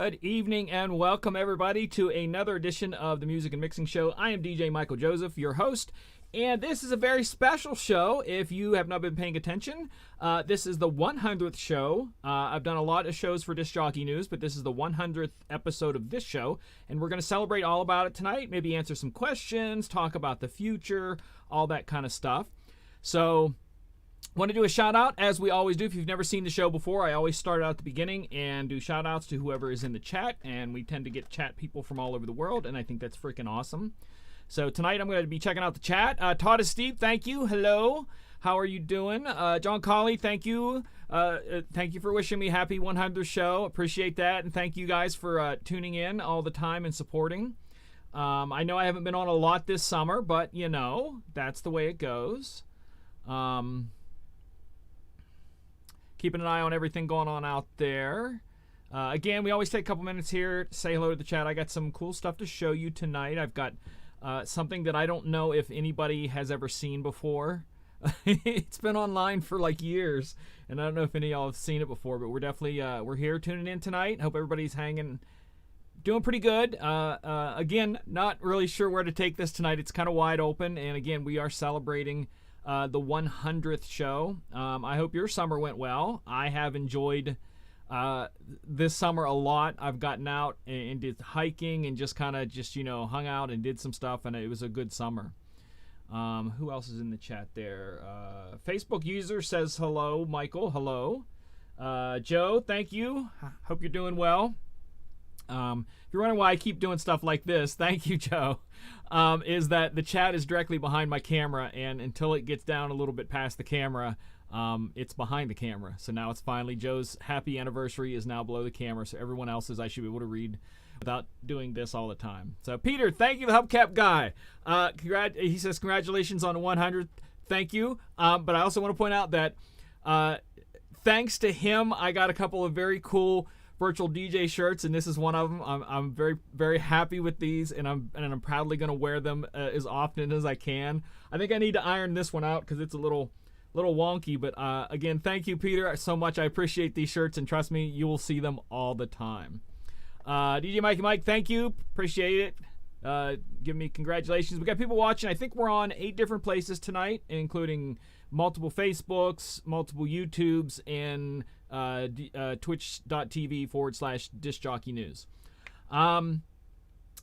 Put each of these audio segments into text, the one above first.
Good evening and welcome everybody to another edition of the Music and Mixing Show. I am DJ Michael Joseph, your host, and this is a very special show if you have not been paying attention. This is the 100th show. I've done a lot of shows for Disc Jockey News, but this is the 100th episode of this show, and we're going to celebrate all about it tonight, maybe answer some questions, talk about the future, all that kind of stuff. So want to do a shout out, as we always do. If you've never seen the show before, I always start out at the beginning and do shout outs to whoever is in the chat, and we tend to get chat people from all over the world, and I think that's freaking awesome. So tonight I'm going to be checking out the chat. Todd is Steve, thank you. Hello. How are you doing? John Colley, thank you. Thank you for wishing me happy 100th show. Appreciate that, and thank you guys for tuning in all the time and supporting. I know I haven't been on a lot this summer, but you know, that's the way it goes. Keeping an eye on everything going on out there. Again, we always take a couple minutes here to say hello to the chat. I got some cool stuff to show you tonight. I've got something that I don't know if anybody has ever seen before. It's been online for like years, and I don't know if any of y'all have seen it before, but we're definitely we're here tuning in tonight. Hope everybody's doing pretty good. Again, not really sure where to take this tonight. It's kind of wide open, and again, we are celebrating the 100th show. I hope your summer went well. I have enjoyed this summer a lot. I've gotten out and did hiking and just kind of hung out and did some stuff, and it was a good summer. Who else is in the chat there? Facebook user says hello. Michael, hello. Joe, thank you. Hope you're doing well. If you're wondering why I keep doing stuff like this, thank you, Joe, is that the chat is directly behind my camera, and until it gets down a little bit past the camera, it's behind the camera. So now it's finally, Joe's happy anniversary is now below the camera, so everyone else's I should be able to read without doing this all the time. So Peter, thank you, the hubcap guy. He says congratulations on the 100th. Thank you. But I also want to point out that thanks to him, I got a couple of very cool virtual DJ shirts, and this is one of them. I'm very, very happy with these, and I'm proudly going to wear them as often as I can. I think I need to iron this one out because it's a little wonky, but again, thank you, Peter, so much. I appreciate these shirts, and trust me, you will see them all the time. DJ Mikey Mike, thank you, appreciate it. Give me congratulations. We got people watching. I think we're on 8 different places tonight, including multiple Facebooks, multiple YouTubes, and twitch.tv/Disc Jockey News.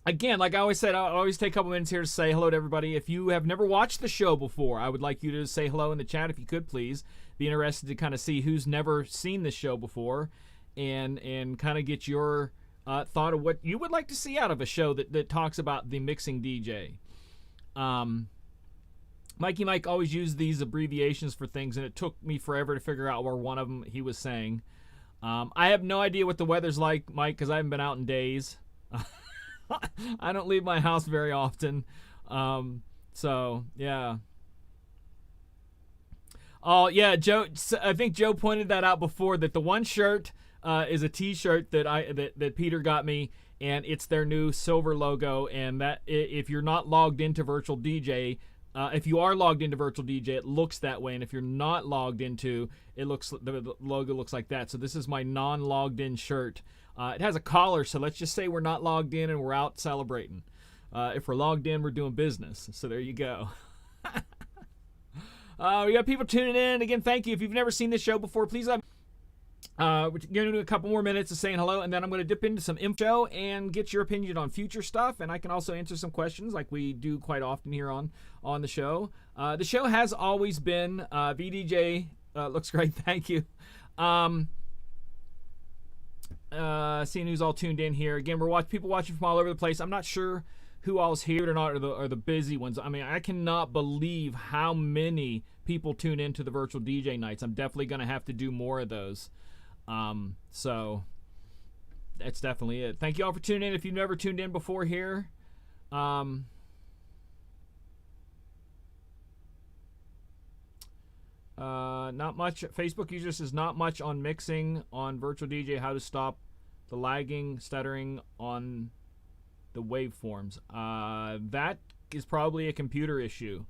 Again, like I always said, I always take a couple minutes here to say hello to everybody. If you have never watched the show before, I would like you to say hello in the chat if you could, please. Be interested to kind of see who's never seen this show before, and kind of get your thought of what you would like to see out of a show that talks about the mixing DJ. Mikey Mike always used these abbreviations for things, and it took me forever to figure out where one of them he was saying. I have no idea what the weather's like, Mike, because I haven't been out in days. I don't leave my house very often. So, yeah. Oh, yeah, Joe. I think Joe pointed that out before, that the one shirt is a T-shirt that Peter got me, and it's their new silver logo, and that if you're not logged into Virtual DJ, if you are logged into Virtual DJ, it looks that way, and if you're not logged into, the logo looks like that. So this is my non-logged in shirt. It has a collar, so let's just say we're not logged in and we're out celebrating. If we're logged in, we're doing business. So there you go. We got people tuning in. Again, thank you. If you've never seen this show before, please we're going to do a couple more minutes of saying hello, and then I'm going to dip into some info and get your opinion on future stuff, and I can also answer some questions like we do quite often here on the show. The show has always been VDJ. Looks great. Thank you. Seeing who's all tuned in here. Again, we're people watching from all over the place. I'm not sure who all's here or not, are the busy ones. I mean, I cannot believe how many people tune into the virtual DJ nights. I'm definitely going to have to do more of those. So that's definitely it. Thank you all for tuning in. If you've never tuned in before here, not much. Facebook users is not much on mixing on virtual DJ, how to stop the lagging, stuttering on the waveforms. That is probably a computer issue.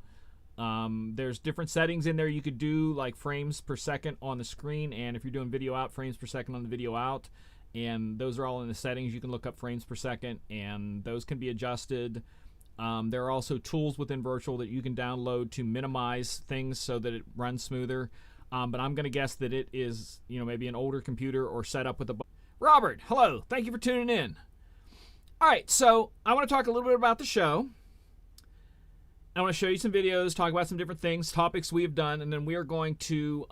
There's different settings in there you could do, like frames per second on the screen, and if you're doing video out, frames per second on the video out, and those are all in the settings. You can look up frames per second, and those can be adjusted. There are also tools within Virtual that you can download to minimize things so that it runs smoother. But I'm going to guess that it is, maybe an older computer or set up with a... Robert, hello. Thank you for tuning in. All right, so I want to talk a little bit about the show. I want to show you some videos, talk about some different things, topics we have done, and then we are going to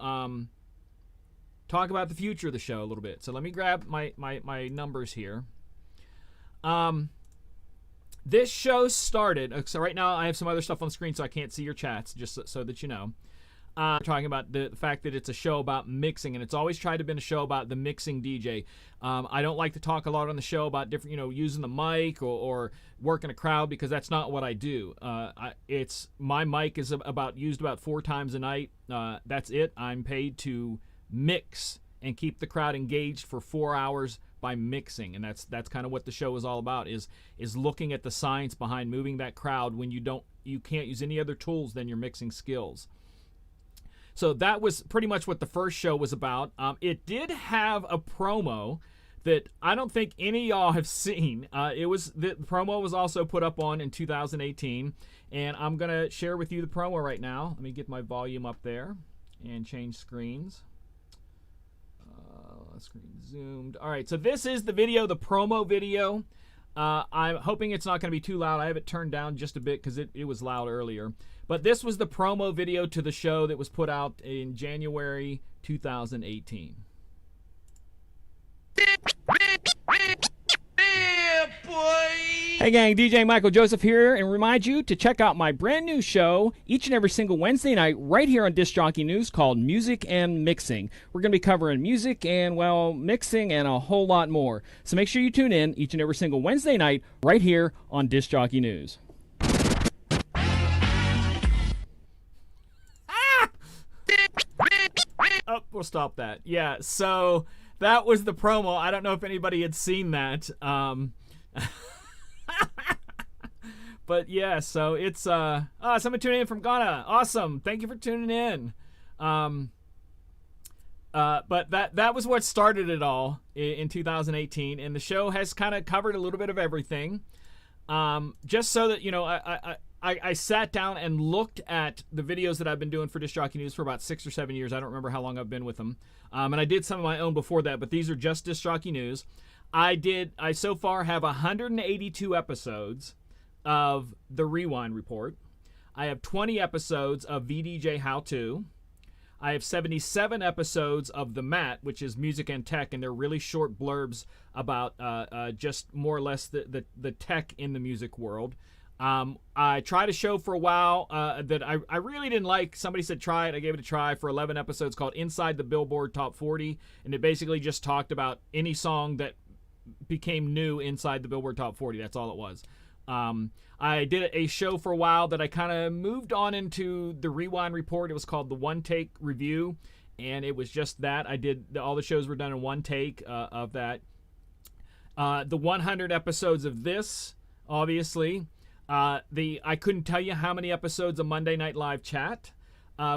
talk about the future of the show a little bit. So let me grab my numbers here. This show started, so right now I have some other stuff on the screen so I can't see your chats, just so that you know. We're talking about the fact that it's a show about mixing, and it's always tried to be a show about the mixing DJ. I don't like to talk a lot on the show about different, using the mic or working a crowd, because that's not what I do. My mic is used about 4 times a night. That's it. I'm paid to mix and keep the crowd engaged for 4 hours by mixing, and that's kind of what the show is all about. Is looking at the science behind moving that crowd when you can't use any other tools than your mixing skills. So that was pretty much what the first show was about. It did have a promo that I don't think any of y'all have seen. The promo was also put up in 2018, and I'm gonna share with you the promo right now. Let me get my volume up there and change screens. Screen zoomed. All right, so this is the video, the promo video. I'm hoping it's not going to be too loud. I have it turned down just a bit because it was loud earlier. But this was the promo video to the show that was put out in January 2018. Yeah, boy! Hey gang, DJ Michael Joseph here, and remind you to check out my brand new show each and every single Wednesday night right here on Disc Jockey News called Music and Mixing. We're going to be covering music and, mixing and a whole lot more. So make sure you tune in each and every single Wednesday night right here on Disc Jockey News. Oh, we'll stop that. Yeah, so that was the promo. I don't know if anybody had seen that. But yeah, so it's someone tuning in from Ghana. Awesome. Thank you for tuning in. But that was what started it all in 2018, and the show has kind of covered a little bit of everything. Just so that I sat down and looked at the videos that I've been doing for Disc Jockey News for about 6 or 7 years. I don't remember how long I've been with them. And I did some of my own before that, but these are just Disc Jockey News. I so far have 182 episodes of the Rewind Report. I have 20 episodes of VDJ How To. I have 77 episodes of The Mat, which is music and tech, and they're really short blurbs about just more or less the tech in the music world. I tried a show for a while that I really didn't like. Somebody said try it. I gave it a try for 11 episodes called Inside the Billboard Top 40, and it basically just talked about any song that became new inside the Billboard Top 40. That's all it was. I did a show for a while that I kind of moved on into the Rewind Report. It was called the One Take Review, and it was just that. All the shows were done in one take of that. The 100 episodes of this, obviously. I couldn't tell you how many episodes of Monday Night Live Chat.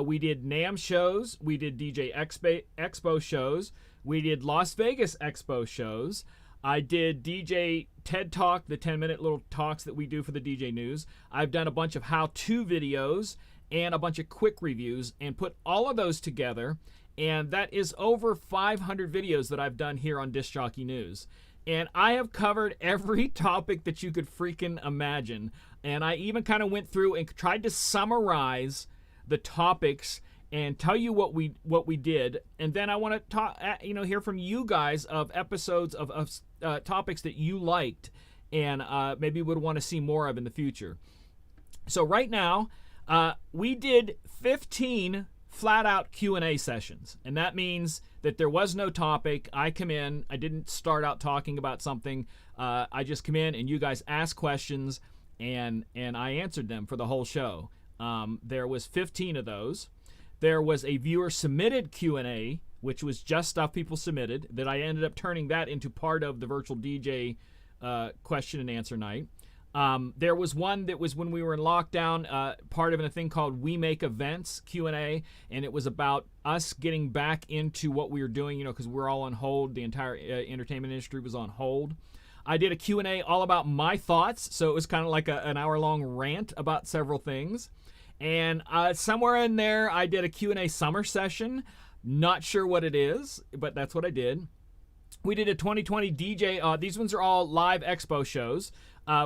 We did NAMM shows. We did DJ Expo shows. We did Las Vegas Expo shows. I did DJ TED Talk, the 10-minute little talks that we do for the DJ News. I've done a bunch of how-to videos and a bunch of quick reviews and put all of those together, and that is over 500 videos that I've done here on Disc Jockey News. And I have covered every topic that you could freaking imagine. And I even kind of went through and tried to summarize the topics and tell you what we did. And then I want to talk, hear from you guys of episodes of topics that you liked and maybe would want to see more of in the future. So right now, we did 15 flat-out Q&A sessions, and that means that there was no topic. I come in, I didn't start out talking about something. I just come in and you guys ask questions, and I answered them for the whole show. There was 15 of those. There was a viewer-submitted Q&A, which was just stuff people submitted, that I ended up turning that into part of the virtual DJ question and answer night. There was one that was when we were in lockdown, part of a thing called We Make Events Q&A, and it was about us getting back into what we were doing, because we're all on hold. The entire entertainment industry was on hold. I did a Q&A all about my thoughts, so it was kind of like an hour-long rant about several things. And somewhere in there, I did a Q&A summer session. Not sure what it is, but that's what I did. We did a 2020 DJ. These ones are all live expo shows.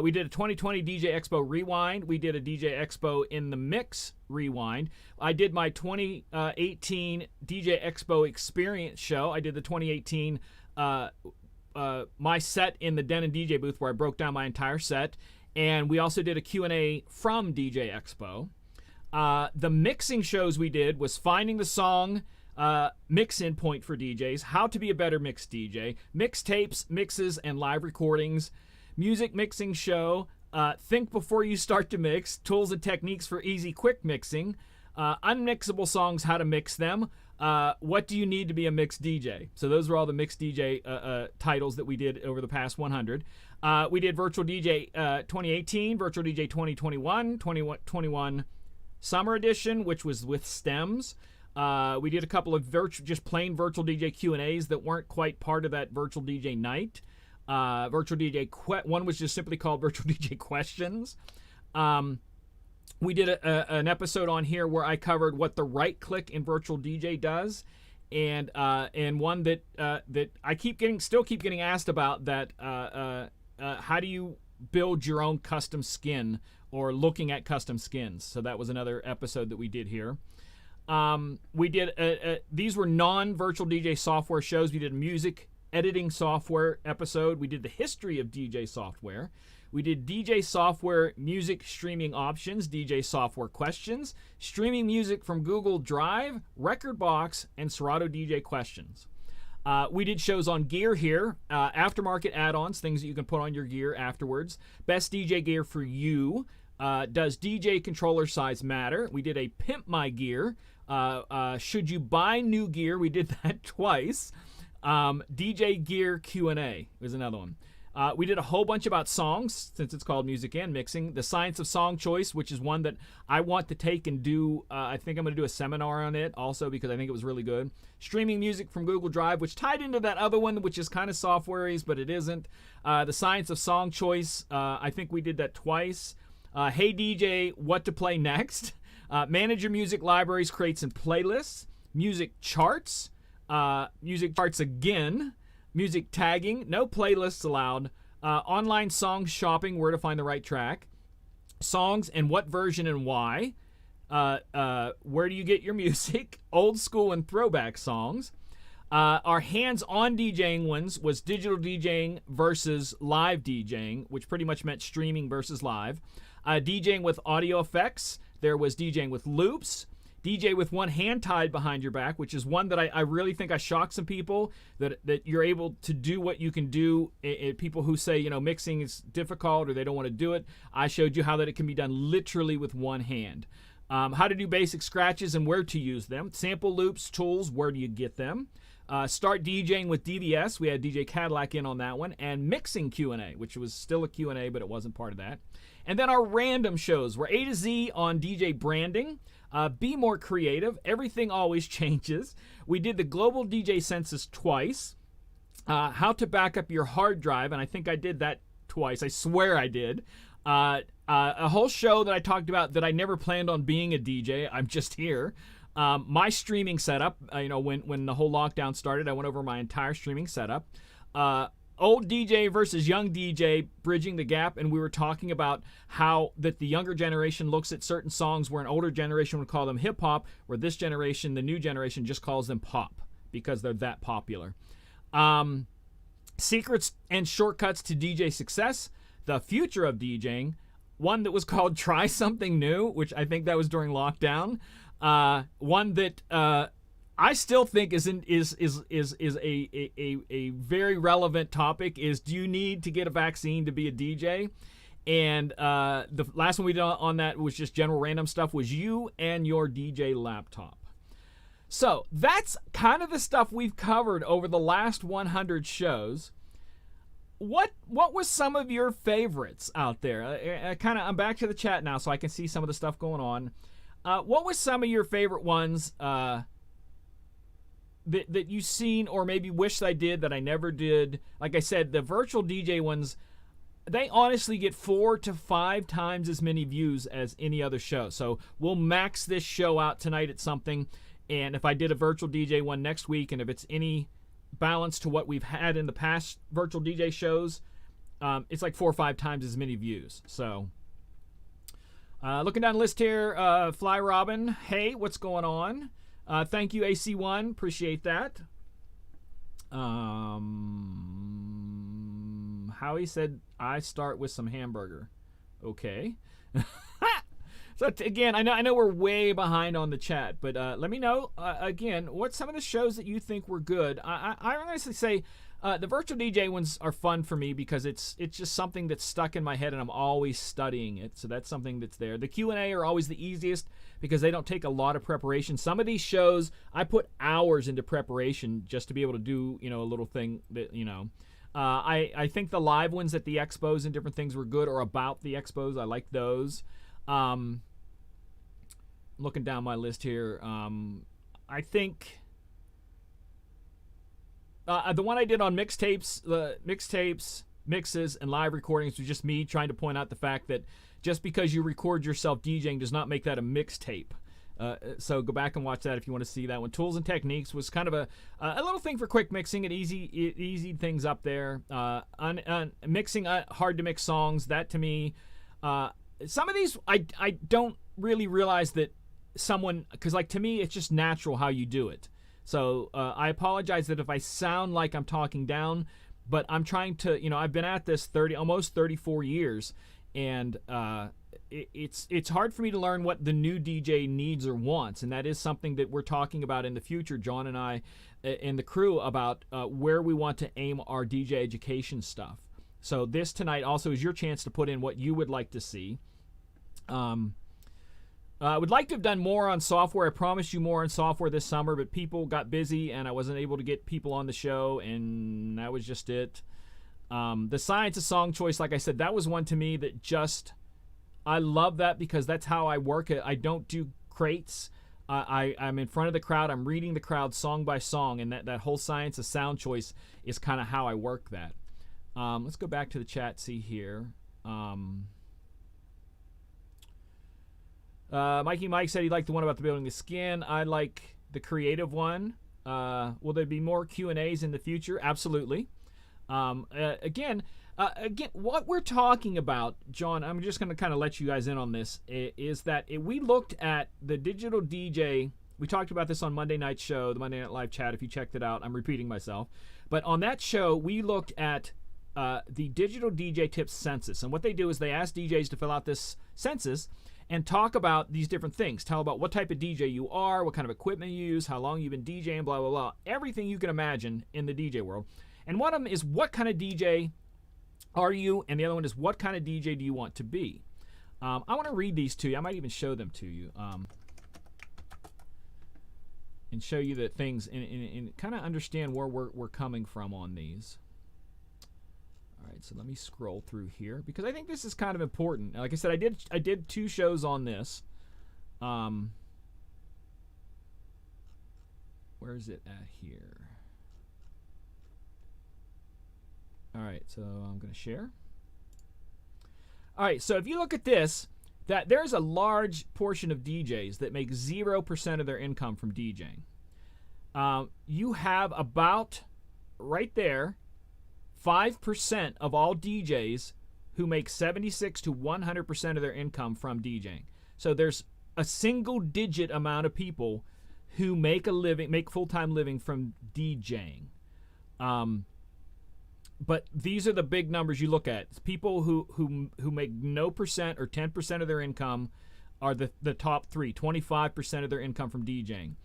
We did a 2020 DJ Expo Rewind. We did a DJ Expo in the Mix Rewind. I did my 2018 DJ Expo Experience show. I did the 2018 my set in the Den and DJ booth where I broke down my entire set. And we also did a Q&A from DJ Expo. The mixing shows we did was finding the song mix-in point for DJs, how to be a better mix DJ, mixtapes, mixes, and live recordings, music mixing show, think before you start to mix, tools and techniques for easy, quick mixing, unmixable songs, how to mix them, what do you need to be a mixed DJ? So those were all the mixed DJ titles that we did over the past 100. We did Virtual DJ 2018, Virtual DJ 2021, 2021 Summer Edition, which was with stems. We did a couple of just plain Virtual DJ Q&As that weren't quite part of that Virtual DJ night. Virtual DJ one was just simply called Virtual DJ Questions. We did an episode on here where I covered what the right click in Virtual DJ does, and one that I still keep getting asked about, that how do you build your own custom skin, or looking at custom skins. So that was another episode that we did here. We did these were non-Virtual DJ software shows. We did a music editing software episode. We did the history of DJ software. We did DJ software music streaming options, DJ software questions, streaming music from Google Drive, Rekordbox, and Serato DJ questions. We did shows on gear here, aftermarket add-ons, things that you can put on your gear afterwards, best DJ gear for you, does DJ controller size matter? We did a Pimp My Gear, should you buy new gear? We did that twice. DJ Gear Q&A was another one. We did a whole bunch about songs, since it's called Music and Mixing. The Science of Song Choice, which is one that I want to take and do. I think I'm going to do a seminar on it also, because I think it was really good. Streaming music from Google Drive, which tied into that other one, which is kind of software-y, but it isn't. The Science of Song Choice, I think we did that twice. Hey DJ, what to play next? Manage your music libraries, crates, and playlists. Music charts. Music charts again. Music tagging, no playlists allowed. Online song shopping, where to find the right track. Songs and what version and why. Where do you get your music? Old school and throwback songs. Our hands-on DJing ones was digital DJing versus live DJing, which pretty much meant streaming versus live. DJing with audio effects. There was DJing with loops. DJ with one hand tied behind your back, which is one that I really think I shocked some people, that you're able to do what you can do. People who say, mixing is difficult or they don't want to do it, I showed you how that it can be done literally with one hand. How to do basic scratches and where to use them. Sample loops, tools, where do you get them? Start DJing with DVS. We had DJ Cadillac in on that one. And mixing Q&A, which was still a Q&A, but it wasn't part of that. And then our random shows were A to Z on DJ branding. Be more creative. Everything always changes. We did the global DJ census twice. How to back up your hard drive, and I think I did that twice. I swear I did. A whole show that I talked about that I never planned on being a DJ. I'm just here. My streaming setup. When the whole lockdown started, I went over my entire streaming setup. Old DJ versus young DJ, bridging the gap, and we were talking about how that the younger generation looks at certain songs where an older generation would call them hip-hop, where this generation, the new generation, just calls them pop because they're that popular. Secrets and shortcuts to DJ success, the future of DJing, one that was called Try Something New, which I think that was during lockdown. One that I still think is a very relevant topic is, do you need to get a vaccine to be a DJ? And the last one we did on that was just general random stuff, was you and your DJ laptop. So that's kind of the stuff we've covered over the last 100 shows. what was some of your favorites out there? I'm back to the chat now, so I can see some of the stuff going on. What was some of your favorite ones that you've seen, or maybe wished I did that I never did? Like I said, the virtual DJ ones, they honestly get 4 to 5 times as many views as any other show. So we'll max this show out tonight at something, and if I did a virtual DJ one next week, and if it's any balance to what we've had in the past virtual DJ shows, it's like 4 or 5 times as many views. So looking down the list here, Fly Robin, hey, what's going on? Thank you, AC1, appreciate that. Howie said I start with some hamburger. Okay. So again, I know we're way behind on the chat, but let me know again what some of the shows that you think were good. I honestly say the virtual DJ ones are fun for me because it's just something that's stuck in my head and I'm always studying it. So that's something that's there. The Q&A are always the easiest because they don't take a lot of preparation. Some of these shows I put hours into preparation just to be able to do a little thing that I think the live ones at the expos and different things were good, or about the expos. I like those. Looking down my list here, I think the one I did on mixtapes, mixes, and live recordings was just me trying to point out the fact that just because you record yourself DJing does not make that a mixtape. So go back and watch that if you want to see that one. Tools and Techniques was kind of a little thing for quick mixing. It easy things up there. Mixing hard to mix songs, that to me, some of these I don't really realize that someone, because like to me it's just natural how you do it. So I apologize that if I sound like I'm talking down, but I'm trying to, I've been at this almost 34 years, and it's hard for me to learn what the new DJ needs or wants, and that is something that we're talking about in the future, John and I and the crew, about where we want to aim our DJ education stuff. So this tonight also is your chance to put in what you would like to see. I would like to have done more on software. I promised you more on software this summer, but people got busy and I wasn't able to get people on the show, and that was just it. The Science of Song Choice, like I said, that was one to me that just, I love that because that's how I work it. I don't do crates. I'm in front of the crowd. I'm reading the crowd song by song, and that whole Science of Sound Choice is kind of how I work that. Let's go back to the chat, see here. Mikey Mike said he liked the one about the building the skin. I like the creative one. Will there be more Q&As in the future? Absolutely. Again, what we're talking about, John, I'm just going to kind of let you guys in on this, is that we looked at the digital DJ. We talked about this on Monday Night Show, the Monday Night Live chat, if you checked it out. I'm repeating myself. But on that show, we looked at the digital DJ tips census. And what they do is they ask DJs to fill out this census and talk about these different things. Tell about what type of DJ you are, what kind of equipment you use, how long you've been DJing, blah, blah, blah. Everything you can imagine in the DJ world. And one of them is, what kind of DJ are you? And the other one is, what kind of DJ do you want to be? I want to read these to you. I might even show them to you. And show you the things and kind of understand where we're coming from on these. All right, so let me scroll through here because I think this is kind of important. Like I said, I did 2 shows on this. Where is it at here? All right, so I'm going to share. All right, so if you look at this, that there's a large portion of DJs that make 0% of their income from DJing. You have about, right there, 5% of all DJs who make 76 to 100% of their income from DJing. So there's a single-digit amount of people who make full-time living from DJing. But these are the big numbers you look at. It's people who make no percent or 10% of their income are the top 3. 25% of their income from DJing.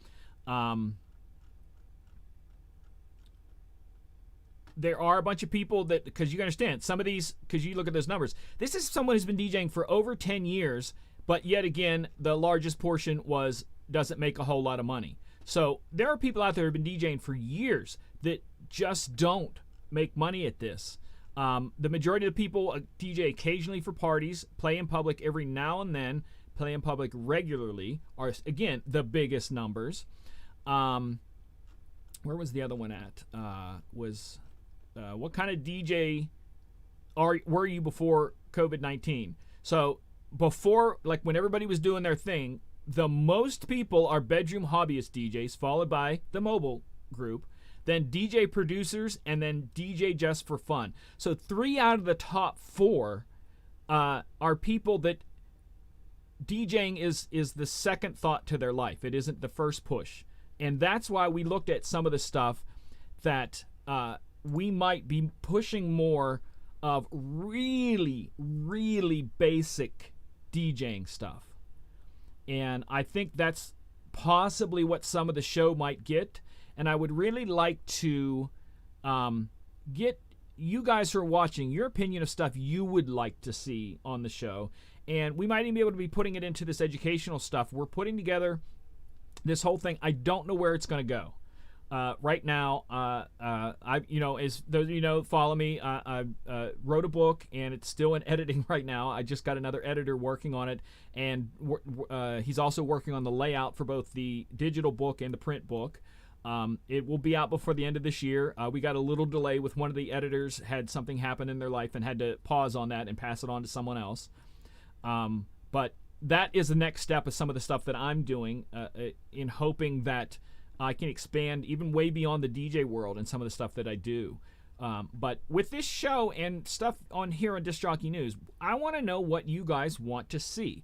There are a bunch of people that, because you understand, some of these, because you look at those numbers, this is someone who's been DJing for over 10 years, but yet again, the largest portion doesn't make a whole lot of money. So there are people out there who have been DJing for years that just don't make money at this. The majority of the people DJ occasionally for parties, play in public every now and then, play in public regularly are, again, the biggest numbers. Where was the other one at? What kind of DJ were you before COVID-19? So before, like when everybody was doing their thing, the most people are bedroom hobbyist DJs, followed by the mobile group, then DJ producers, and then DJ just for fun. So 3 out of the top 4 are people that DJing is the second thought to their life. It isn't the first push. And that's why we looked at some of the stuff that we might be pushing more of really, really basic DJing stuff. And I think that's possibly what some of the show might get. And I would really like to get you guys who are watching your opinion of stuff you would like to see on the show. And we might even be able to be putting it into this educational stuff. We're putting together this whole thing. I don't know where it's going to go. Right now, as those of you know, follow me. I wrote a book, and it's still in editing right now. I just got another editor working on it, and he's also working on the layout for both the digital book and the print book. It will be out before the end of this year. We got a little delay with one of the editors, had something happen in their life and had to pause on that and pass it on to someone else. But that is the next step of some of the stuff that I'm doing in hoping that I can expand even way beyond the DJ world and some of the stuff that I do. But with this show and stuff on here on Disc Jockey News, I want to know what you guys want to see.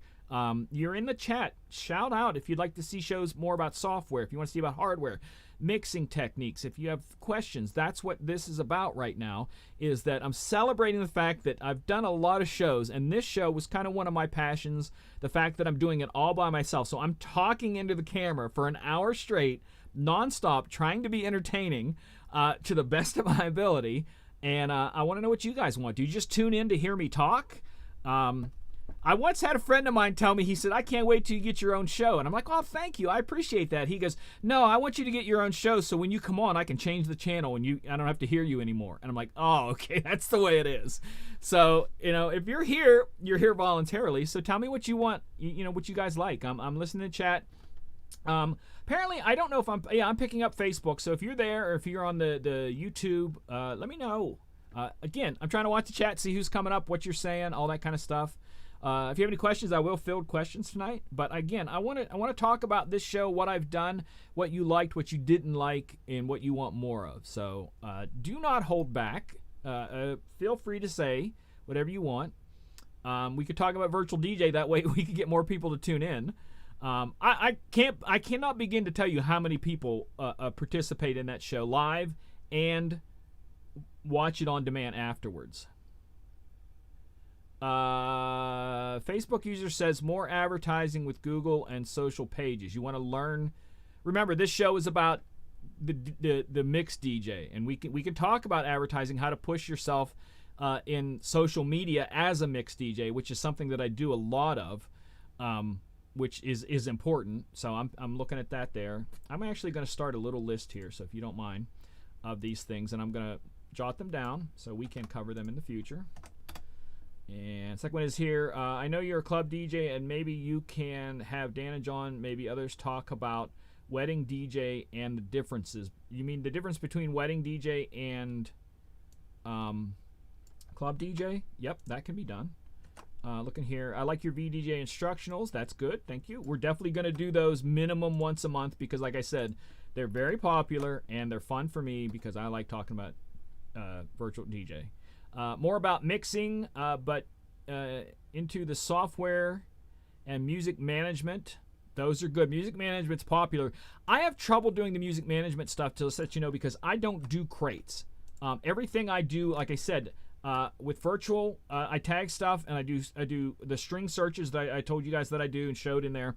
You're in the chat. Shout out if you'd like to see shows more about software, if you want to see about hardware, mixing techniques, if you have questions. That's what this is about right now, is that I'm celebrating the fact that I've done a lot of shows, and this show was kind of one of my passions, the fact that I'm doing it all by myself. So I'm talking into the camera for an hour straight, nonstop, trying to be entertaining to the best of my ability. And I want to know what you guys want. Do you just tune in to hear me talk? I once had a friend of mine tell me, he said, I can't wait till you get your own show. And I'm like, oh, thank you. I appreciate that. He goes, no, I want you to get your own show so when you come on, I can change the channel and I don't have to hear you anymore. And I'm like, oh, okay, that's the way it is. So, if you're here voluntarily. So tell me what you want, what you guys like. I'm listening to chat. Apparently, I don't know if I'm picking up Facebook. So if you're there or if you're on the YouTube, let me know. Again, I'm trying to watch the chat, see who's coming up, what you're saying, all that kind of stuff. If you have any questions, I will field questions tonight. But again, I want to talk about this show, what I've done, what you liked, what you didn't like, and what you want more of. So do not hold back. Feel free to say whatever you want. We could talk about virtual DJ. That way we could get more people to tune in. I cannot begin to tell you how many people participate in that show live and watch it on demand afterwards. Facebook user says more advertising with Google and social pages. You want to learn. Remember, this show is about the mixed DJ, and we can talk about advertising, how to push yourself in social media as a mixed DJ, which is something that I do a lot of, which is important. So I'm looking at that there. I'm actually going to start a little list here, so if you don't mind, of these things, and I'm going to jot them down so we can cover them in the future. And second one is here. I know you're a club DJ, and maybe you can have Dan and John, maybe others, talk about wedding DJ and the differences. You mean the difference between wedding DJ and club DJ? Yep, that can be done. Looking here. I like your VDJ instructionals. That's good. Thank you. We're definitely going to do those minimum once a month because, like I said, they're very popular and they're fun for me because I like talking about virtual DJ. More about mixing, but into the software and music management. Those are good. Music management's popular. I have trouble doing the music management stuff, to let you know, because I don't do crates. Everything I do, like I said, with virtual, I tag stuff and I do the string searches that I told you guys that I do and showed in there,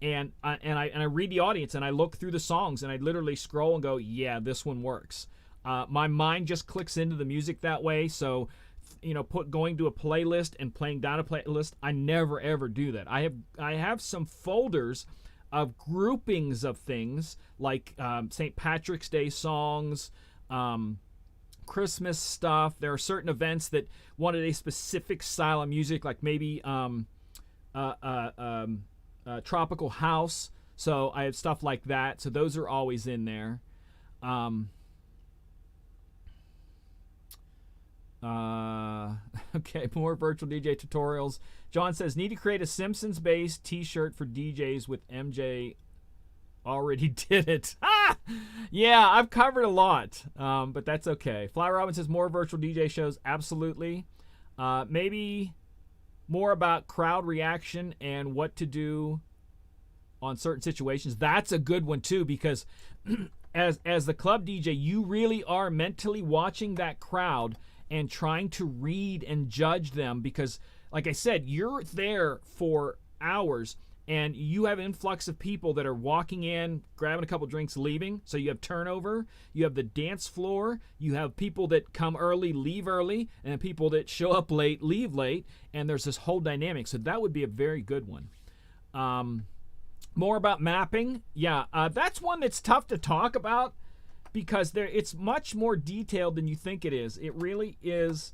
and I read the audience and I look through the songs and I literally scroll and go, yeah, this one works. My mind just clicks into the music that way. So, going to a playlist and playing down a playlist, I never ever do that. I have some folders of groupings of things like St. Patrick's Day songs, Christmas stuff. There are certain events that wanted a specific style of music, like maybe tropical house. So I have stuff like that. So those are always in there. Okay, more virtual DJ tutorials. John says, need to create a Simpsons-based t-shirt for DJs with MJ. Already did it. Yeah, I've covered a lot, but that's okay. Fly Robin says, more virtual DJ shows. Absolutely. Maybe more about crowd reaction and what to do on certain situations. That's a good one too, because as the club DJ, you really are mentally watching that crowd and trying to read and judge them, because like I said, you're there for hours and you have an influx of people that are walking in, grabbing a couple drinks, leaving. So you have turnover, you have the dance floor, you have people that come early, leave early, and people that show up late, leave late, and there's this whole dynamic. So that would be a very good one. More about mapping. Yeah, that's one that's tough to talk about because it's much more detailed than you think it is. It really is.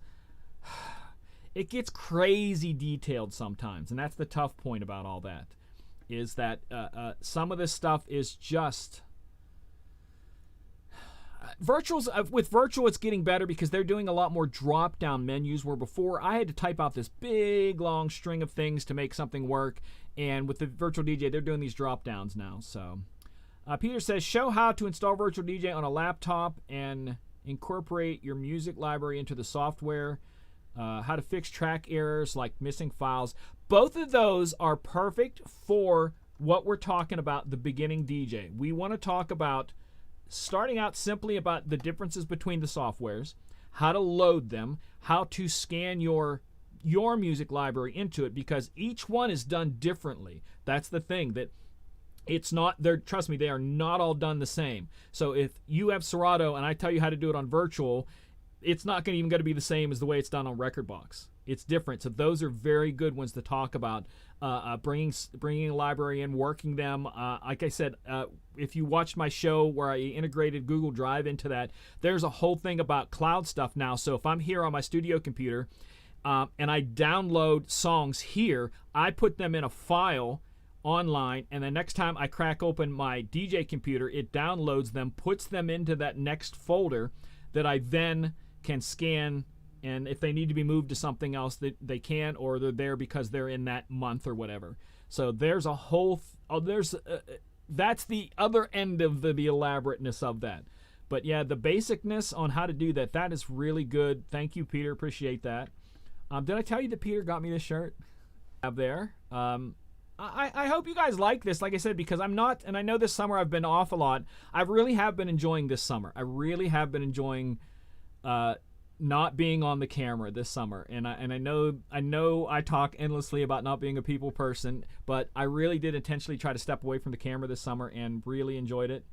It gets crazy detailed sometimes, and that's the tough point about all that, is that some of this stuff is just... with virtual, it's getting better because they're doing a lot more drop-down menus, where before I had to type out this big, long string of things to make something work, and with the virtual DJ, they're doing these drop-downs now. So, Peter says, show how to install virtual DJ on a laptop and incorporate your music library into the software. How to fix track errors like missing files. Both of those are perfect for what we're talking about, the beginning DJ. We want to talk about starting out simply about the differences between the softwares, how to load them, how to scan your music library into it, because each one is done differently. That's the thing, that it's not, trust me, they are not all done the same. So if you have Serato and I tell you how to do it on virtual, it's not even going to be the same as the way it's done on Rekordbox. It's different. So those are very good ones to talk about. Bringing a library in, working them. Like I said, if you watched my show where I integrated Google Drive into that, there's a whole thing about cloud stuff now. So if I'm here on my studio computer and I download songs here, I put them in a file online, and the next time I crack open my DJ computer, it downloads them, puts them into that next folder that I then can scan, and if they need to be moved to something else, that they can, or they're there because they're in that month or whatever. So there's a whole that's the other end of the elaborateness of that. But yeah, the basicness on how to do that is really good. Thank you, Peter. Appreciate that. Did I tell you that Peter got me this shirt? Up there. I hope you guys like this, like I said, because I'm not, and I know this summer I've been off a lot. I really have been enjoying this summer. I really have been enjoying not being on the camera this summer. And I know I talk endlessly about not being a people person, but I really did intentionally try to step away from the camera this summer and really enjoyed it.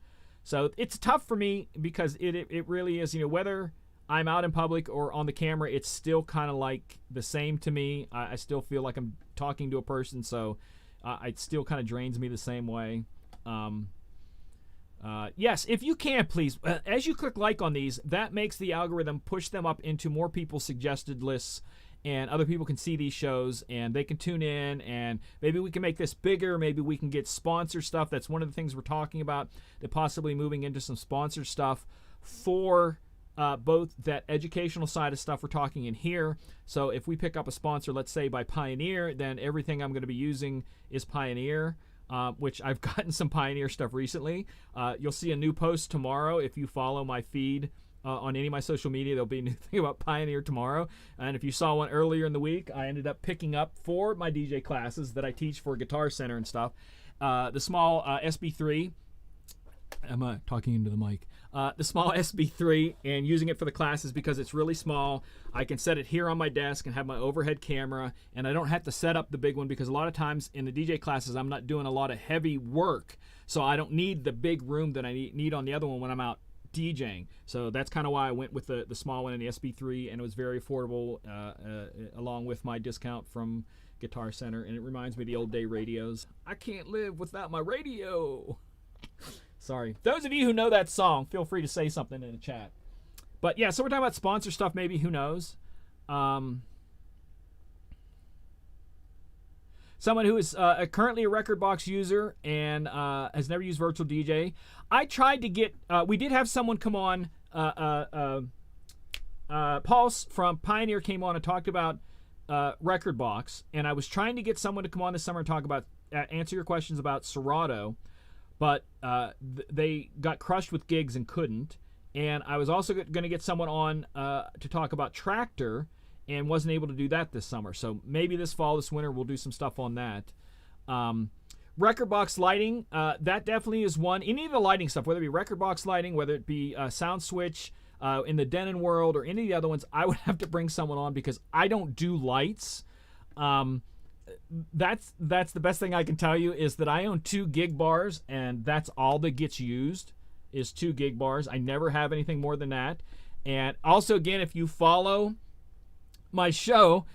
So it's tough for me because it really is, whether I'm out in public or on the camera, it's still kind of like the same to me. I still feel like I'm talking to a person, so it still kind of drains me the same way. Yes, if you can, please, as you click like on these, that makes the algorithm push them up into more people's suggested lists, and other people can see these shows and they can tune in, and maybe we can make this bigger. Maybe we can get sponsor stuff. That's one of the things we're talking about, that possibly moving into some sponsor stuff for both that educational side of stuff we're talking in here. So if we pick up a sponsor, let's say by Pioneer, then everything I'm going to be using is Pioneer, which I've gotten some Pioneer stuff recently. You'll see a new post tomorrow. If you follow my feed on any of my social media, there'll be a new thing about Pioneer tomorrow. And if you saw one earlier in the week, I ended up picking up for my DJ classes that I teach for Guitar Center and stuff, the small SB3. I'm talking into the mic. The small SB3, and using it for the classes because it's really small. I can set it here on my desk and have my overhead camera, and I don't have to set up the big one because a lot of times in the DJ classes I'm not doing a lot of heavy work, so I don't need the big room that I need on the other one when I'm out DJing. So that's kind of why I went with the small one and the SB3, and it was very affordable along with my discount from Guitar Center, and it reminds me of the old day radios. I can't live without my radio. Sorry. Those of you who know that song, feel free to say something in the chat. But yeah, so we're talking about sponsor stuff. Maybe, who knows? Someone who is currently a Rekordbox user and has never used Virtual DJ. I tried to get. We did have someone come on. Pulse from Pioneer came on and talked about Rekordbox, and I was trying to get someone to come on this summer and talk about answer your questions about Serato, but they got crushed with gigs and couldn't. And I was also going to get someone on to talk about Tractor, and wasn't able to do that this summer. So maybe this fall, this winter, we'll do some stuff on that. Rekordbox lighting, that definitely is one. Any of the lighting stuff, whether it be Rekordbox lighting, whether it be Sound Switch in the Denon world, or any of the other ones, I would have to bring someone on because I don't do lights. That's the best thing I can tell you is that I own 2 gig bars, and that's all that gets used is 2 gig bars. I never have anything more than that. And also, again, if you follow my show,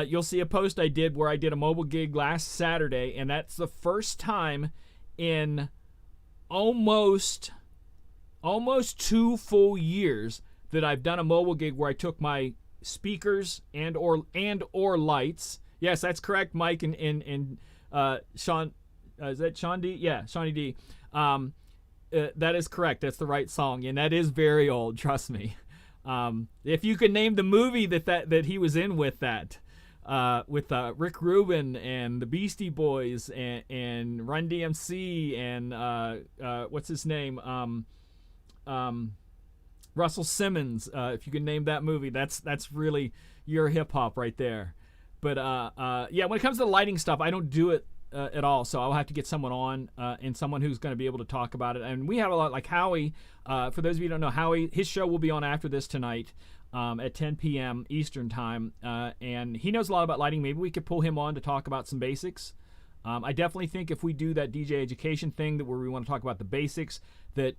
you'll see a post I did where I did a mobile gig last Saturday, and that's the first time in almost 2 full years that I've done a mobile gig where I took my speakers and or lights. Yes, that's correct, Mike and Sean. Is that Sean D? Yeah, Shawnee D. That is correct. That's the right song, and that is very old. Trust me. If you could name the movie that he was in with that, with Rick Rubin and the Beastie Boys and Run DMC and what's his name, Russell Simmons. If you could name that movie, that's really your hip hop right there. But yeah, when it comes to the lighting stuff, I don't do it at all, so I'll have to get someone on and someone who's going to be able to talk about it. And we have a lot, like Howie. For those of you who don't know, Howie, his show will be on after this tonight at 10 p.m. Eastern time, and he knows a lot about lighting. Maybe we could pull him on to talk about some basics. I definitely think if we do that DJ education thing where we want to talk about the basics, that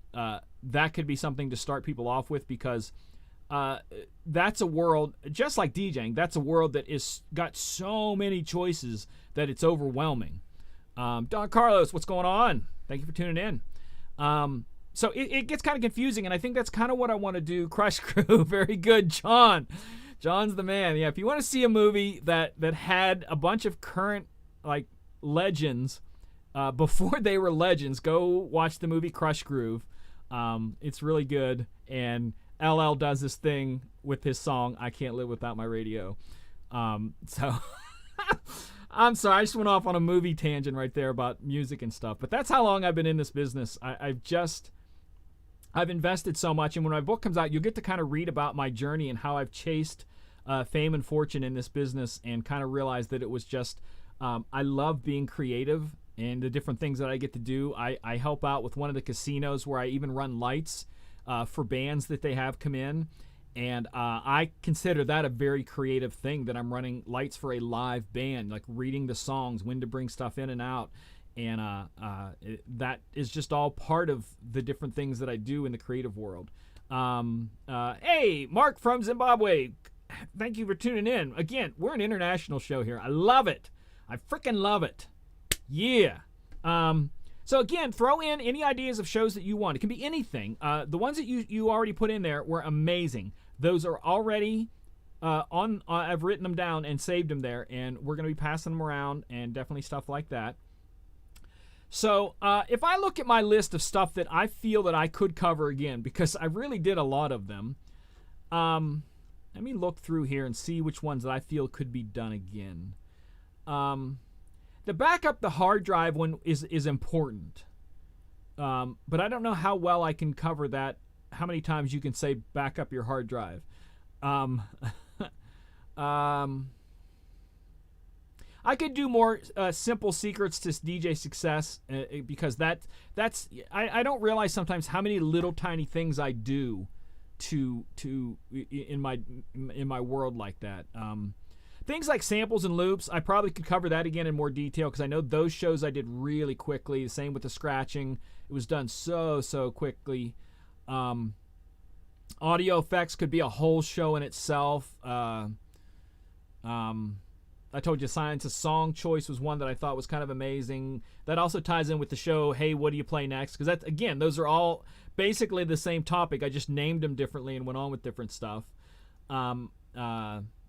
that could be something to start people off with, because that's a world, just like DJing, that's a world that is got so many choices that it's overwhelming. Don Carlos, what's going on? Thank you for tuning in. So it gets kind of confusing, and I think that's kind of what I want to do. Crush Crew, very good, John. John's the man. Yeah, if you want to see a movie that had a bunch of current like legends before they were legends, go watch the movie Crush Groove. It's really good, and LL does this thing with his song "I Can't Live Without My Radio." So I'm sorry, I just went off on a movie tangent right there about music and stuff, but that's how long I've been in this business. I've invested so much, and when my book comes out, you'll get to kind of read about my journey and how I've chased fame and fortune in this business, and kind of realized that it was just I love being creative and the different things that I get to do. I help out with one of the casinos where I even run lights for bands that they have come in, and I consider that a very creative thing, that I'm running lights for a live band, like reading the songs, when to bring stuff in and out. And that is just all part of the different things that I do in the creative world. Hey, Mark from Zimbabwe, thank you for tuning in. Again, we're an international show here. I love it. I freaking love it. Yeah. So again, throw in any ideas of shows that you want. It can be anything. The ones that you already put in there were amazing. Those are already on. I've written them down and saved them there, and we're going to be passing them around, and definitely stuff like that. So if I look at my list of stuff that I feel that I could cover again, because I really did a lot of them, let me look through here and see which ones that I feel could be done again. The backup the hard drive one is important, but I don't know how well I can cover that, how many times you can say back up your hard drive. I could do more simple secrets to DJ success, because that's I don't realize sometimes how many little tiny things I do to in my world like that. Things like samples and loops, I probably could cover that again in more detail, because I know those shows I did really quickly. The same with the scratching, it was done so quickly. Audio effects could be a whole show in itself. I told you Science of Song Choice was one that I thought was kind of amazing. That also ties in with the show, Hey, What Do You Play Next? Because that's, again, those are all basically the same topic. I just named them differently and went on with different stuff.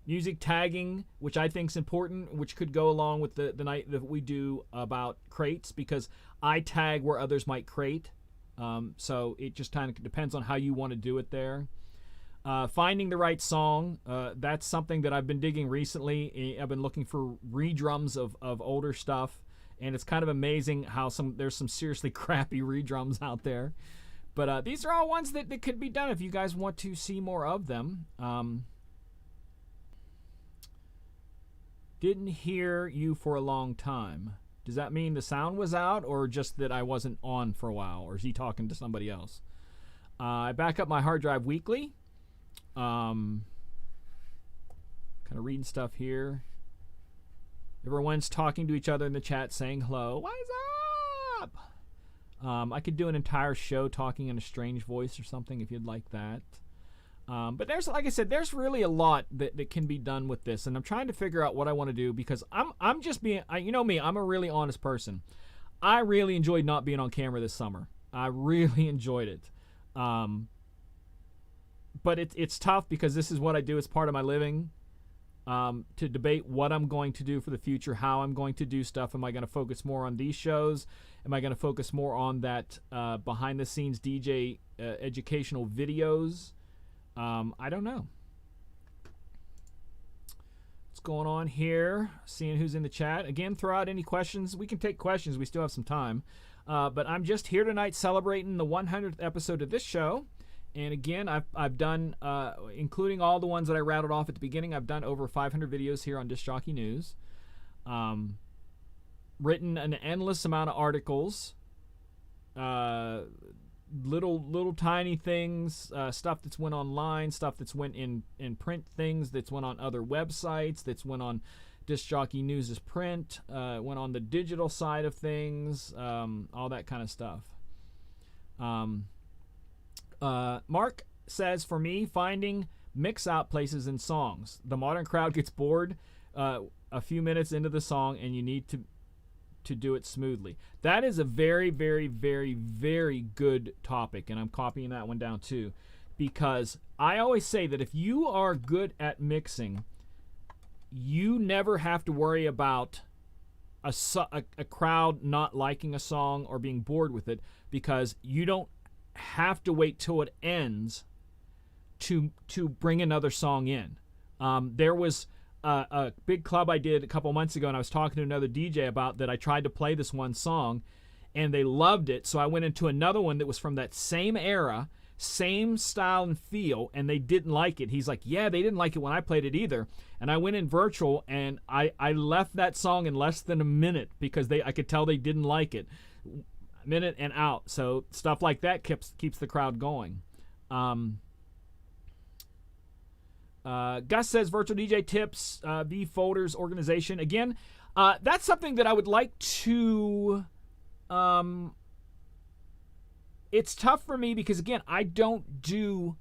Music tagging, which I think is important, which could go along with the night that we do about crates, because I tag where others might crate. So it just kind of depends on how you want to do it there. Finding the right song, that's something that I've been digging recently. I've been looking for redrums of older stuff, and it's kind of amazing how there's some seriously crappy redrums out there. But these are all ones that could be done if you guys want to see more of them. Didn't hear you for a long time. Does that mean the sound was out, or just that I wasn't on for a while? Or is he talking to somebody else? I back up my hard drive weekly. Kind of reading stuff here. Everyone's talking to each other in the chat, saying hello. What's up? I could do an entire show talking in a strange voice or something if you'd like that. But there's, like I said, there's really a lot that can be done with this, and I'm trying to figure out what I want to do, because I'm just being, you know me, I'm a really honest person. I really enjoyed not being on camera this summer. I really enjoyed it. But it's tough, because this is what I do as part of my living, to debate what I'm going to do for the future, how I'm going to do stuff. Am I going to focus more on these shows? Am I going to focus more on that behind-the-scenes DJ educational videos? I don't know. What's going on here? Seeing who's in the chat. Again, throw out any questions. We can take questions. We still have some time. But I'm just here tonight celebrating the 100th episode of this show. And again, I've done, including all the ones that I rattled off at the beginning, I've done over 500 videos here on Disc Jockey News. Written an endless amount of articles. Little tiny things, stuff that's went online, stuff that's went in print, things that's went on other websites, that's went on Disc Jockey News' print, went on the digital side of things, all that kind of stuff. Mark says, for me, finding mix-out places in songs. The modern crowd gets bored a few minutes into the song, and you need to do it smoothly. That is a very, very, very, very good topic, and I'm copying that one down too, because I always say that if you are good at mixing, you never have to worry about a crowd not liking a song or being bored with it, because you don't have to wait till it ends to bring another song in. There was a big club I did a couple months ago, and I was talking to another DJ about that. I tried to play this one song, and they loved it, so I went into another one that was from that same era, same style and feel, and they didn't like it. He's like, yeah, they didn't like it when I played it either. And I went in virtual, and I left that song in less than a minute, because I could tell they didn't like it. Minute and out. So stuff like that keeps the crowd going. Gus says, virtual DJ tips, V folders organization. Again, that's something that I would like to... it's tough for me because, again, I don't do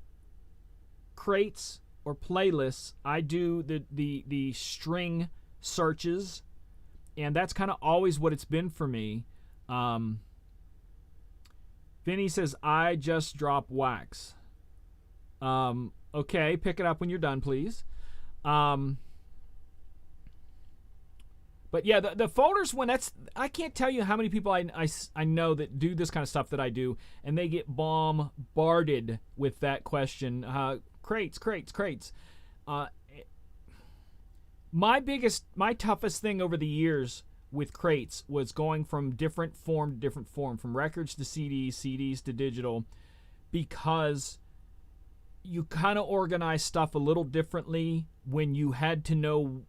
crates or playlists. I do the string searches, and that's kind of always what it's been for me. Vinny says, I just drop wax. Okay, pick it up when you're done, please. But yeah, the folders, I can't tell you how many people I know that do this kind of stuff that I do, and they get bombarded with that question. Crates. My toughest thing over the years with crates was going from different form to different form, from records to CDs, CDs to digital, because you kind of organize stuff a little differently when you had to know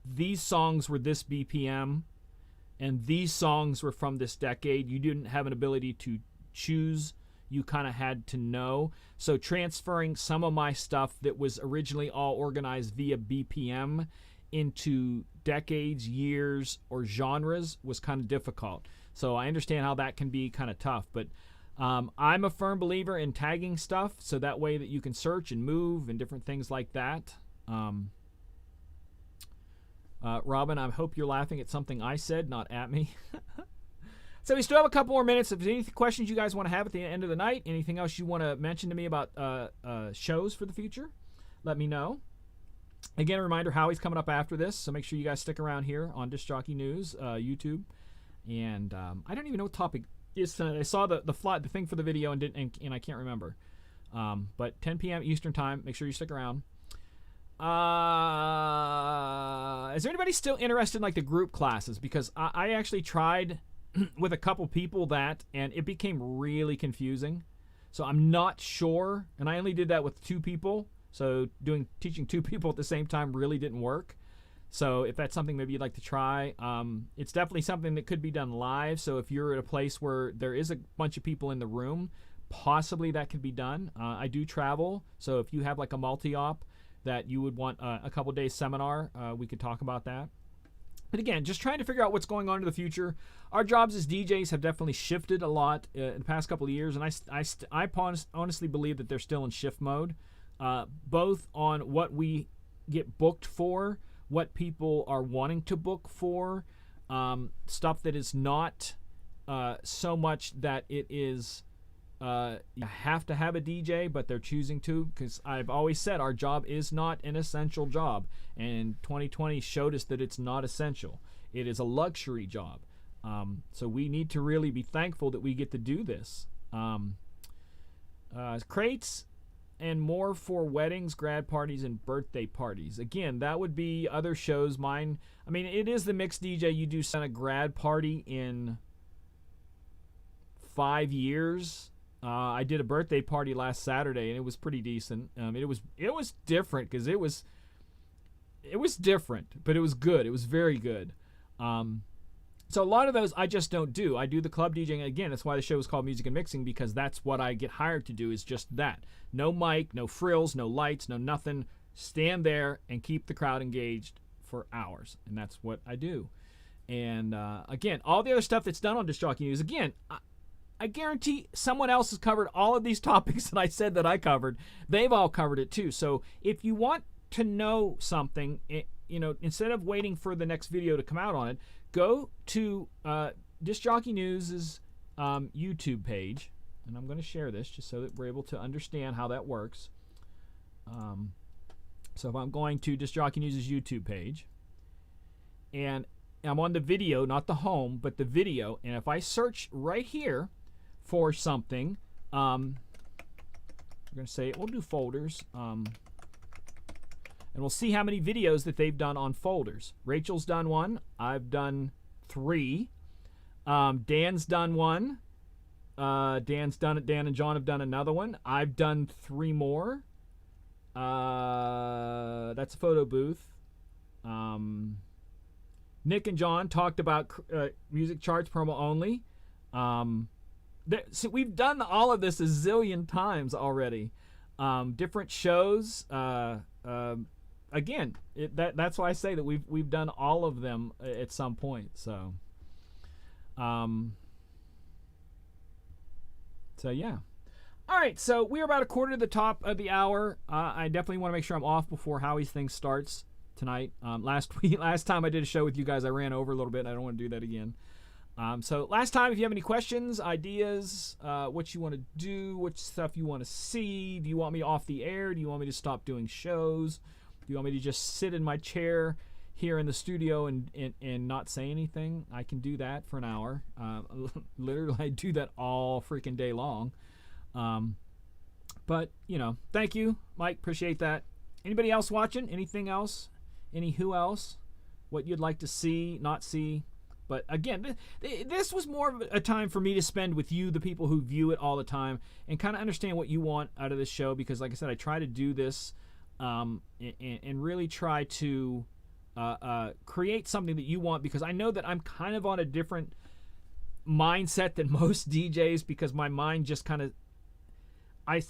these songs were this BPM and these songs were from this decade. You didn't have an ability to choose. You kind of had to know. So transferring some of my stuff that was originally all organized via BPM into decades, years, or genres was kind of difficult. So I understand how that can be kind of tough, but I'm a firm believer in tagging stuff, so that way that you can search and move and different things like that. Robin, I hope you're laughing at something I said, not at me. So we still have a couple more minutes. If there's any questions you guys want to have at the end of the night, anything else you want to mention to me about shows for the future, let me know. Again, a reminder, Howie's coming up after this, so make sure you guys stick around here on Disc Jockey News, YouTube. And I don't even know what topic is tonight. I saw the thing for the video and I can't remember. But 10 p.m. Eastern Time. Make sure you stick around. Is there anybody still interested in like the group classes? Because I actually tried with a couple people and it became really confusing. So I'm not sure, and I only did that with 2 people. So teaching 2 people at the same time really didn't work. So if that's something maybe you'd like to try, it's definitely something that could be done live. So if you're at a place where there is a bunch of people in the room, possibly that could be done. I do travel, so if you have like a multi-op that you would want a couple days seminar, we could talk about that. But again, just trying to figure out what's going on in the future. Our jobs as DJs have definitely shifted a lot in the past couple of years, and I honestly believe that they're still in shift mode, both on what we get booked for, what people are wanting to book for, stuff that is not so much that it is you have to have a DJ, but they're choosing to, because I've always said our job is not an essential job, and 2020 showed us that it's not essential. It is a luxury job. So we need to really be thankful that we get to do this. Crates and more for weddings, grad parties, and birthday parties. Again, that would be other shows. Mine, I mean, it is the mixed DJ. You do send a grad party in 5 years. I did a birthday party last Saturday, and it was pretty decent. It was different because it was different, but it was good. It was very good. So a lot of those I just don't do. I do the club DJing. Again, that's why the show is called Music and Mixing, because that's what I get hired to do, is just that. No mic, no frills, no lights, no nothing. Stand there and keep the crowd engaged for hours, and that's what I do. And again, all the other stuff that's done on Disc Jockey News, again, I guarantee someone else has covered all of these topics that I said that I covered. They've all covered it too. So if you want to know something, instead of waiting for the next video to come out on it, go to Disc Jockey News' YouTube page, and I'm going to share this just so that we're able to understand how that works. So if I'm going to Disc Jockey News' YouTube page, and I'm on the video, not the home, but the video, and if I search right here for something, we're going to say, we'll do folders, and we'll see how many videos that they've done on folders. Rachel's done 1. I've done 3. Dan's done 1. Dan's done it. Dan and John have done another one. I've done 3 more. That's a photo booth. Nick and John talked about music charts promo only. So we've done all of this a zillion times already. Different shows. Again, that's why I say that we've done all of them at some point. So yeah. All right, so we're about a quarter to the top of the hour. I definitely want to make sure I'm off before Howie's thing starts tonight. Last time I did a show with you guys, I ran over a little bit. I don't want to do that again. So last time, if you have any questions, ideas, what you want to do, what stuff you want to see, do you want me off the air? Do you want me to stop doing shows? Do you want me to just sit in my chair here in the studio and not say anything? I can do that for an hour. Literally, I do that all freaking day long. But, thank you, Mike. Appreciate that. Anybody else watching? Anything else? Who else? What you'd like to see, not see? But again, this was more of a time for me to spend with you, the people who view it all the time, and kind of understand what you want out of this show. Because, like I said, I try to do this and really try to create something that you want. Because I know that I'm kind of on a different mindset than most DJs, because my mind just kind of I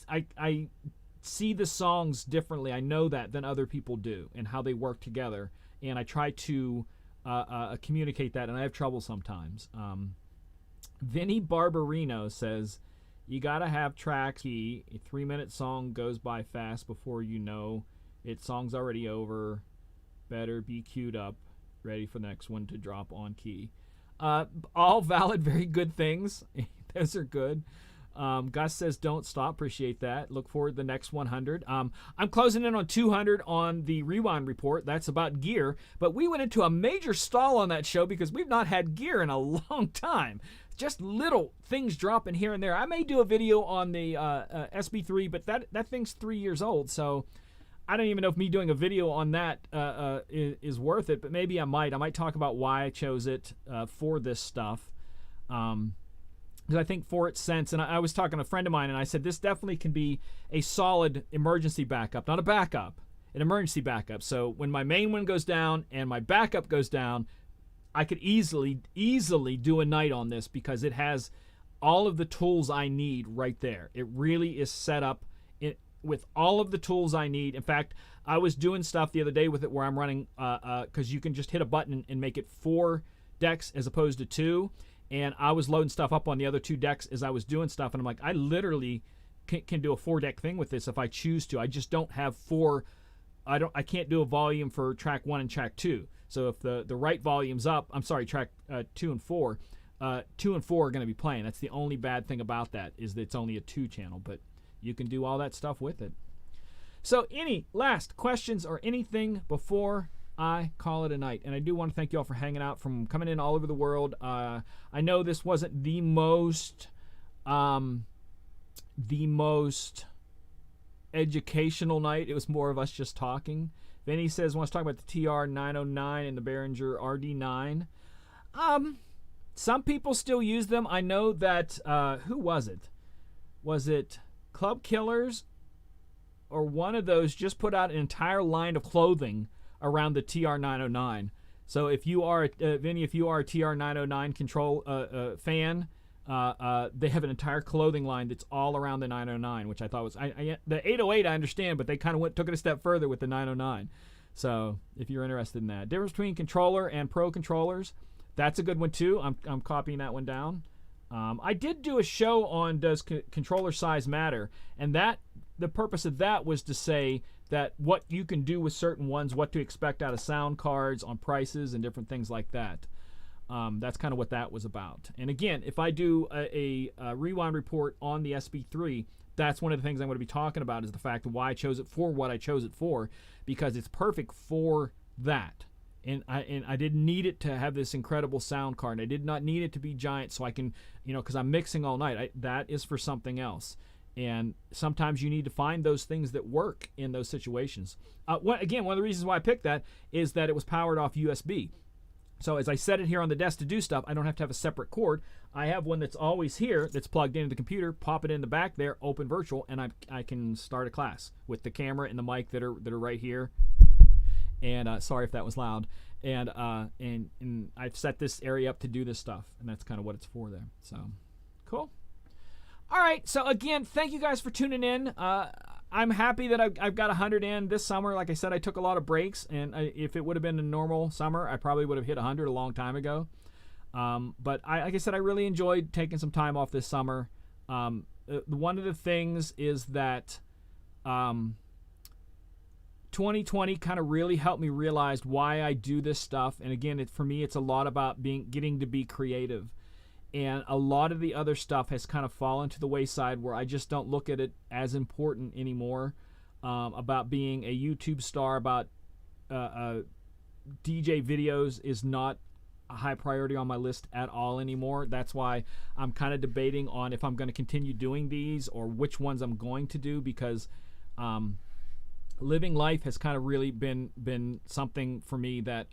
see the songs differently. I know that than other people do, and how they work together, and I try to communicate that, and I have trouble sometimes. Vinny Barbarino says, you gotta have track key. A 3-minute song goes by fast before you know it. Song's already over. Better be queued up, ready for the next one to drop on key. All valid, very good things. Those are good. Gus says, don't stop. Appreciate that. Look forward to the next 100. I'm closing in on 200 on the Rewind Report. That's about gear. But we went into a major stall on that show because we've not had gear in a long time. Just little things dropping here and there. I may do a video on the SB3, but that thing's 3 years old. So I don't even know if me doing a video on that is worth it. But maybe I might. I might talk about why I chose it for this stuff. Because I think for its sense, and I was talking to a friend of mine, and I said this definitely can be a solid emergency backup, not a backup, an emergency backup. So when my main one goes down and my backup goes down, I could easily do a night on this because it has all of the tools I need right there. It really is set up with all of the tools I need. In fact, I was doing stuff the other day with it where I'm running, because you can just hit a button and make it 4 decks as opposed to 2. And I was loading stuff up on the other 2 decks as I was doing stuff. And I'm like, I literally can do a 4-deck thing with this if I choose to. I just don't have 4. I can't do a volume for track 1 and track 2. So if the right volume's up, I'm sorry, track 2 and 4, 2 and 4 are going to be playing. That's the only bad thing about that is that it's only a 2 channel. But you can do all that stuff with it. So any last questions or anything before I call it a night? And I do want to thank you all for hanging out, from coming in all over the world. I know this wasn't the most educational night. It was more of us just talking. Vinny says wants to talk about the TR-909 and the Behringer RD9. Some people still use them. I know that who was it? Was it Club Killers or one of those just put out an entire line of clothing around the TR-909. So if you are, Vinny, if you are a TR-909 control fan, they have an entire clothing line that's all around the 909, which I thought was, the 808 I understand, but they kind of took it a step further with the 909. So if you're interested in that. Difference between controller and pro controllers, that's a good one too. I'm copying that one down. I did do a show on does controller size matter, and that the purpose of that was to say that what you can do with certain ones, what to expect out of sound cards on prices and different things like that. That's kind of what that was about. And again, if I do a rewind report on the SB3, that's one of the things I'm going to be talking about is the fact of why I chose it for what I chose it for, because it's perfect for that. And I didn't need it to have this incredible sound card. I did not need it to be giant so I can, because I'm mixing all night. That is for something else. And sometimes you need to find those things that work in those situations. Again, one of the reasons why I picked that is that it was powered off USB. So as I set it here on the desk to do stuff, I don't have to have a separate cord. I have one that's always here that's plugged into the computer, pop it in the back there, open virtual, and I can start a class with the camera and the mic that are right here. And sorry if that was loud. And I've set this area up to do this stuff, and that's kind of what it's for there. So cool. All right, so again, thank you guys for tuning in. I'm happy that I've got 100 in this summer. Like I said, I took a lot of breaks, and if it would have been a normal summer, I probably would have hit 100 a long time ago. But like I said, I really enjoyed taking some time off this summer. One of the things is that 2020 kind of really helped me realize why I do this stuff. And again, for me, it's a lot about getting to be creative. And a lot of the other stuff has kind of fallen to the wayside where I just don't look at it as important anymore. About being a YouTube star, about DJ videos is not a high priority on my list at all anymore. That's why I'm kind of debating on if I'm going to continue doing these or which ones I'm going to do, because living life has kind of really been something for me that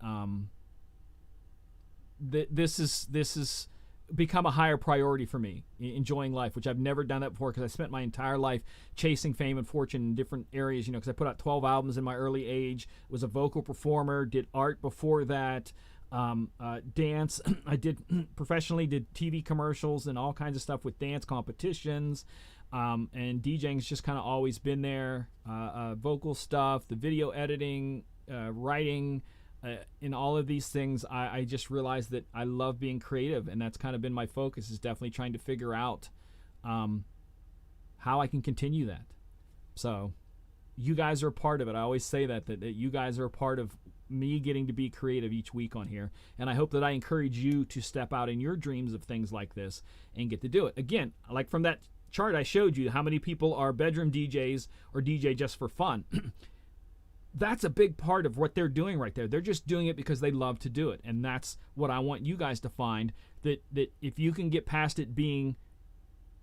this is become a higher priority for me, enjoying life, which I've never done that before, because I spent my entire life chasing fame and fortune in different areas, because I put out 12 albums in my early age, was a vocal performer, did art before that, dance. I did professionally, did TV commercials and all kinds of stuff with dance competitions, and DJing's just kind of always been there. Vocal stuff, the video editing, writing, in all of these things, I just realized that I love being creative, and that's kind of been my focus, is definitely trying to figure out how I can continue that. So you guys are a part of it. I always say that you guys are a part of me getting to be creative each week on here. And I hope that I encourage you to step out in your dreams of things like this and get to do it. Again, like from that chart I showed you, how many people are bedroom DJs or DJ just for fun. That's a big part of what they're doing right there. They're just doing it because they love to do it. And that's what I want you guys to find, that if you can get past it being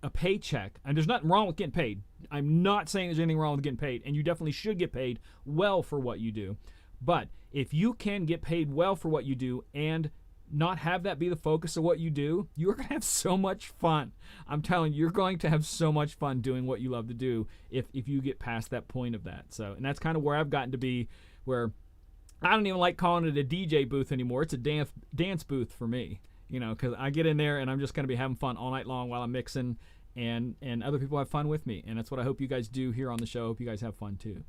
a paycheck, and there's nothing wrong with getting paid. I'm not saying there's anything wrong with getting paid, and you definitely should get paid well for what you do. But if you can get paid well for what you do and not have that be the focus of what you do, you're going to have so much fun. I'm telling you, you're going to have so much fun doing what you love to do if you get past that point of that. So, and that's kind of where I've gotten to be, where I don't even like calling it a DJ booth anymore. It's a dance booth for me, you know, because I get in there and I'm just going to be having fun all night long while I'm mixing, and other people have fun with me. And that's what I hope you guys do here on the show. I hope you guys have fun too.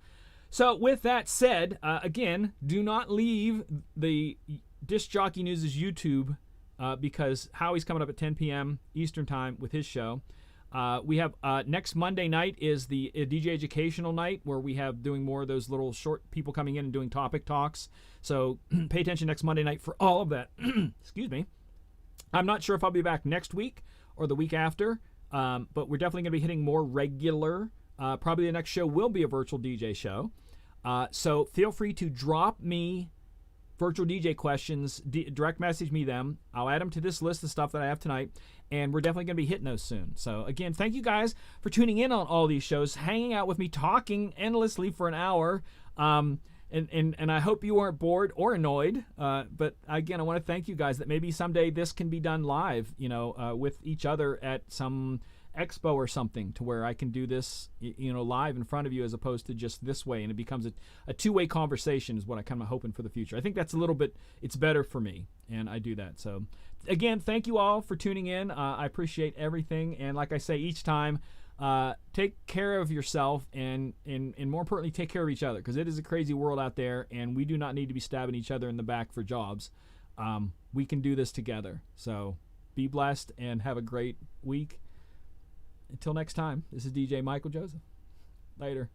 So with that said, again, do not leave the Disc Jockey News' YouTube because Howie's coming up at 10 p.m. Eastern Time with his show. We have next Monday night is the DJ Educational Night, where we have doing more of those little short people coming in and doing topic talks. So pay attention next Monday night for all of that. Excuse me. I'm not sure if I'll be back next week or the week after, but we're definitely going to be hitting more regular. Probably the next show will be a virtual DJ show. So feel free to drop me virtual DJ questions, direct message me them. I'll add them to this list of stuff that I have tonight, and we're definitely going to be hitting those soon. So again, thank you guys for tuning in on all these shows, hanging out with me, talking endlessly for an hour. And I hope you weren't bored or annoyed. But again, I want to thank you guys that maybe someday this can be done live, you know, with each other at some expo or something, to where I can do this, you know, live in front of you as opposed to just this way, and it becomes a two-way conversation is what I kind of hoping for the future. I think that's a little bit, it's better for me, and I do that. So again, thank you all for tuning in. I appreciate everything, and like I say each time, take care of yourself and more importantly, take care of each other, because it is a crazy world out there, and we do not need to be stabbing each other in the back for jobs. We can do this together. So be blessed and have a great week. Until next time, this is DJ Michael Joseph. Later.